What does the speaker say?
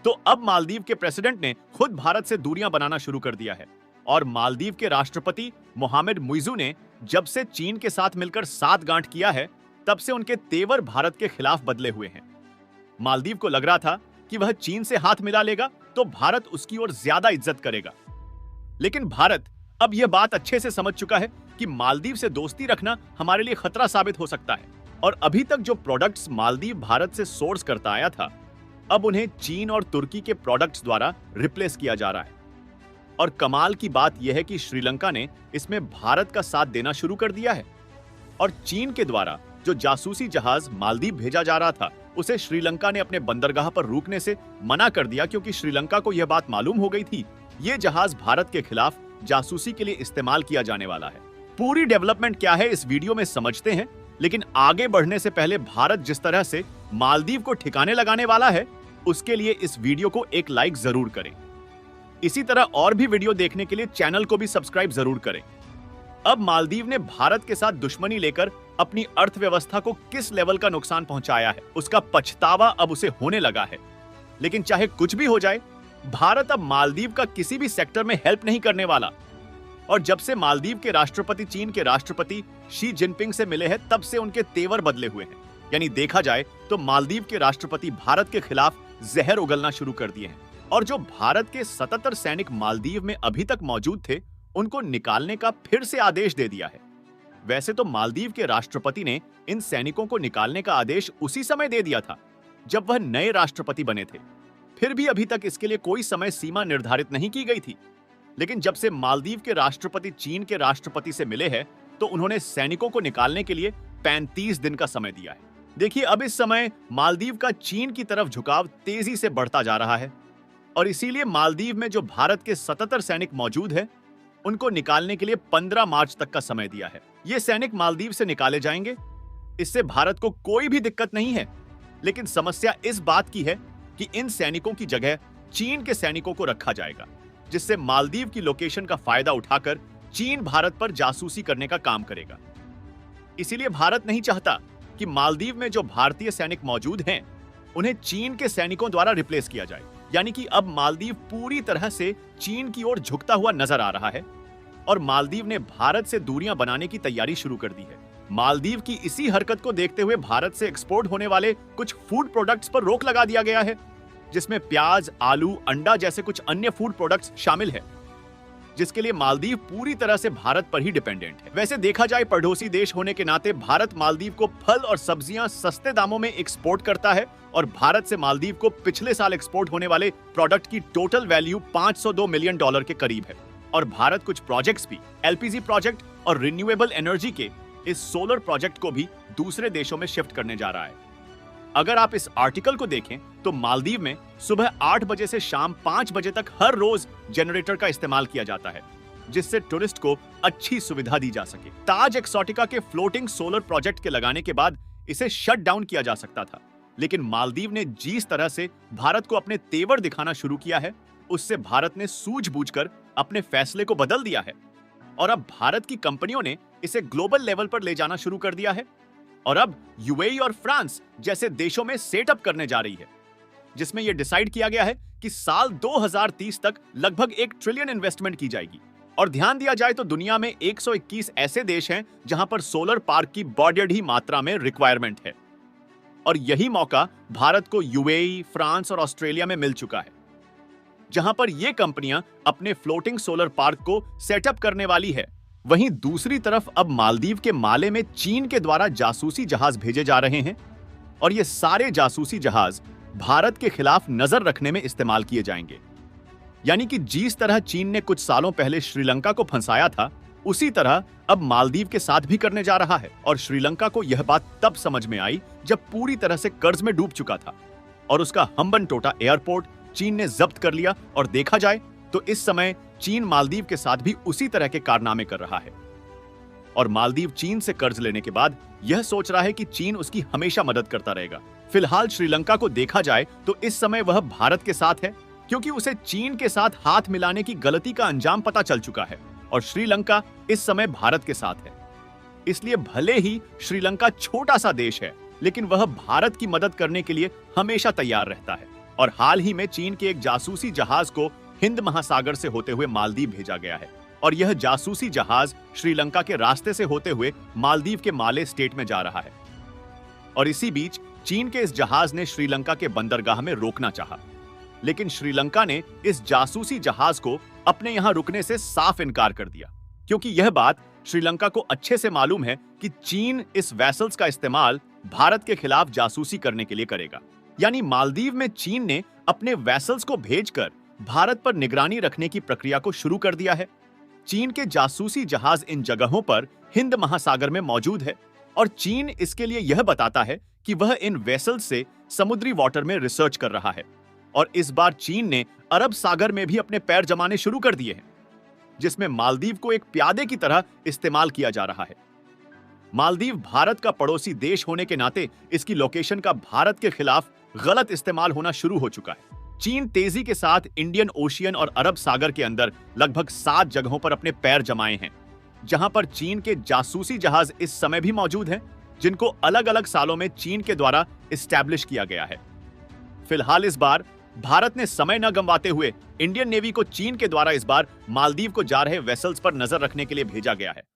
तो अब मालदीव के प्रेसिडेंट ने खुद भारत से दूरियां बनाना शुरू कर दिया है और मालदीव के राष्ट्रपति मोहम्मद मुइज़ू ने जब से चीन के साथ मिलकर साठगांठ किया है, तब से उनके तेवर भारत के खिलाफ बदले हुए हैं। मालदीव को लग रहा था कि वह चीन से हाथ मिला लेगा तो भारत उसकी ओर ज्यादा इज्जत करेगा, लेकिन भारत अब यह बात अच्छे से समझ चुका है कि मालदीव से दोस्ती रखना हमारे लिए खतरा साबित हो सकता है। और अभी तक जो प्रोडक्ट्स मालदीव भारत से सोर्स करता आया था, अब उन्हें चीन और तुर्की के प्रोडक्ट्स द्वारा रिप्लेस किया जा रहा है। और कमाल की बात यह है कि श्रीलंका ने इसमें भारत का साथ देना शुरू कर दिया है और चीन के द्वारा जो जासूसी जहाज मालदीव भेजा जा रहा था, उसे श्रीलंका ने अपने बंदरगाह पर रोकने से मना कर दिया, क्योंकि श्रीलंका को यह बात मालूम हो गई थी यह जहाज भारत के खिलाफ जासूसी के लिए इस्तेमाल किया जाने वाला है। पूरी डेवलपमेंट क्या है इस वीडियो में समझते हैं, लेकिन आगे बढ़ने से पहले भारत जिस तरह से मालदीव को ठिकाने लगाने वाला है, उसके लिए इस वीडियो को एक लाइक जरूर करें। इसी तरह और भी वीडियो देखने के लिए चैनल को भी सब्सक्राइब जरूर करें। अब मालदीव ने भारत के साथ दुश्मनी लेकर अपनी अर्थव्यवस्था को किस लेवल का नुकसान पहुंचाया है, उसका पछतावा अब उसे होने लगा है। लेकिन चाहे कुछ भी हो जाए, भारत अब मालदीव का किसी भी सेक्टर में हेल्प नहीं करने वाला। और जब से मालदीव के राष्ट्रपति चीन के राष्ट्रपति शी जिनपिंग से मिले हैं, तब से उनके तेवर बदले हुए हैं। यानी देखा जाए तो मालदीव के राष्ट्रपति भारत के खिलाफ जहर उगलना शुरू कर दिए हैं। और जो भारत के 77 सैनिक मालदीव में अभी तक मौजूद थे, उनको निकालने का फिर से आदेश दे दिया है। वैसे तो मालदीव के राष्ट्रपति ने इन सैनिकों को निकालने का आदेश उसी समय दे दिया था जब वह नए राष्ट्रपति बने थे। फिर भी अभी तक इसके लिए कोई समय सीमा निर्धारित नहीं की गई थी। लेकिन जब से मालदीव के राष्ट्रपति चीन के राष्ट्रपति से मिले हैं, तो उन्होंने सैनिकों को निकालने के लिए 35 दिन का समय दिया है। देखिए, अब इस समय मालदीव का चीन की तरफ झुकाव तेजी से बढ़ता जा रहा है और इसीलिए मालदीव में जो भारत के 77 सैनिक मौजूद हैं, उनको निकालने के लिए 15 मार्च तक का समय दिया है। ये सैनिक मालदीव से निकाले जाएंगे, इससे भारत को कोई भी दिक्कत नहीं है। लेकिन समस्या इस बात की है कि इन सैनिकों की जगह चीन के सैनिकों को रखा जाएगा, जिससे मालदीव की लोकेशन का फायदा उठाकर चीन भारत पर जासूसी करने का काम करेगा। इसीलिए भारत नहीं चाहता कि मालदीव में जो भारतीय सैनिक मौजूद हैं, उन्हें चीन के सैनिकों द्वारा रिप्लेस किया जाए। यानी कि अब मालदीव पूरी तरह से चीन की ओर झुकता हुआ नजर आ रहा है और मालदीव ने भारत से दूरियां बनाने की तैयारी शुरू कर दी है। मालदीव की इसी हरकत को देखते हुए भारत से एक्सपोर्ट होने वाले कुछ फूड प्रोडक्ट्स पर रोक लगा दिया गया है, जिसमें प्याज, आलू, अंडा जैसे कुछ अन्य फूड प्रोडक्ट्स शामिल है, जिसके लिए मालदीव पूरी तरह से भारत पर ही डिपेंडेंट है। वैसे देखा जाए, पड़ोसी देश होने के नाते भारत मालदीव को फल और सब्जियां सस्ते दामों में एक्सपोर्ट करता है और भारत से मालदीव को पिछले साल एक्सपोर्ट होने वाले प्रोडक्ट की टोटल वैल्यू $502 मिलियन के करीब है। और भारत कुछ प्रोजेक्ट्स भी, एलपीजी प्रोजेक्ट और रिन्यूएबल एनर्जी के इस सोलर प्रोजेक्ट को भी दूसरे देशों में शिफ्ट करने जा रहा है। अगर आप इस आर्टिकल को देखें तो मालदीव में सुबह 8 बजे से शाम 5 बजे तक हर रोज जनरेटर का इस्तेमाल किया जाता है, जिससे टूरिस्ट को अच्छी सुविधा दी जा सके। ताज एक्सोटिका के फ्लोटिंग सोलर प्रोजेक्ट के लगाने के बाद इसे शट डाउन किया जा सकता था, लेकिन मालदीव ने जिस तरह से भारत को अपने तेवर दिखाना शुरू किया है, उससे भारत ने सूझबूझकर अपने फैसले को बदल दिया है और अब भारत की कंपनियों ने इसे ग्लोबल लेवल पर ले जाना शुरू कर दिया है और अब यूएई और फ्रांस जैसे देशों में सेटअप करने जा रही है, जिसमें यह डिसाइड किया गया है कि साल 2030 तक लगभग 1 ट्रिलियन इन्वेस्टमेंट की जाएगी। और ध्यान दिया जाए तो दुनिया में 121 ऐसे देश हैं जहां पर सोलर पार्क की बड़ी मात्रा में रिक्वायरमेंट है और यही मौका भारत को यूएई, फ्रांस और ऑस्ट्रेलिया में मिल चुका है, जहां पर यह कंपनियां अपने फ्लोटिंग सोलर पार्क को सेटअप करने वाली है। वहीं दूसरी तरफ अब मालदीव के माले में चीन के द्वारा जासूसी जहाज भेजे जा रहे हैं और ये सारे जासूसी जहाज भारत के खिलाफ नजर रखने में इस्तेमाल किए जाएंगे। यानी कि जिस तरह चीन ने कुछ सालों पहले श्रीलंका को फंसाया था, उसी तरह अब मालदीव के साथ भी करने जा रहा है। और श्रीलंका को यह बात तब समझ में आई जब पूरी तरह से कर्ज में डूब चुका था और उसका हम्बनटोटा एयरपोर्ट चीन ने जब्त कर लिया। और देखा जाए तो इस समय चीन मालदीव के साथ भी उसी तरह के कारनामे कर रहा है और मालदीव चीन से कर्ज लेने के बाद यह सोच रहा है कि चीन उसकी हमेशा मदद करता रहेगा। फिलहाल श्रीलंका को देखा जाए तो इस समय वह भारत के साथ है, क्योंकि उसे चीन के साथ हाथ मिलाने की गलती का अंजाम पता चल चुका है और श्रीलंका इस समय भारत के साथ है। इसलिए भले ही श्रीलंका छोटा सा देश है, लेकिन वह भारत की मदद करने के लिए हमेशा तैयार रहता है और हाल ही में चीन के एक जासूसी जहाज को हिंद महासागर से होते हुए मालदीव भेजा गया है और यह जासूसी जहाज श्रीलंका के रास्ते से होते हुए मालदीव के माले स्टेट में जा रहा है। और इसी बीच चीन के इस जहाज ने श्रीलंका के बंदरगाह में रोकना चाहा, लेकिन श्रीलंका ने इस जासूसी जहाज को अपने यहां रुकने से साफ इनकार कर दिया, क्योंकि यह बात श्रीलंका को अच्छे से मालूम है कि चीन इस वेसल्स का इस्तेमाल भारत के खिलाफ जासूसी करने के लिए करेगा। यानी मालदीव में चीन ने अपने वेसल्स को भेजकर भारत पर निगरानी रखने की प्रक्रिया को शुरू कर दिया है। चीन के जासूसी जहाज इन जगहों पर हिंद महासागर में मौजूद है और चीन इसके लिए यह बताता है कि वह इन वेसल्स से समुद्री वाटर में रिसर्च कर रहा है। और इस बार चीन ने अरब सागर में भी अपने पैर जमाने शुरू कर दिए हैं, जिसमें मालदीव को एक प्यादे की तरह इस्तेमाल किया जा रहा है। मालदीव भारत का पड़ोसी देश होने के नाते इसकी लोकेशन का भारत के खिलाफ गलत इस्तेमाल होना शुरू हो चुका है। चीन तेजी के साथ इंडियन ओशियन और अरब सागर के अंदर लगभग 7 जगहों पर अपने पैर जमाए हैं, जहां पर चीन के जासूसी जहाज इस समय भी मौजूद हैं, जिनको अलग अलग सालों में चीन के द्वारा इस्टेब्लिश किया गया है। फिलहाल इस बार भारत ने समय न गंवाते हुए इंडियन नेवी को चीन के द्वारा इस बार मालदीव को जा रहे वेसल्स पर नजर रखने के लिए भेजा गया है।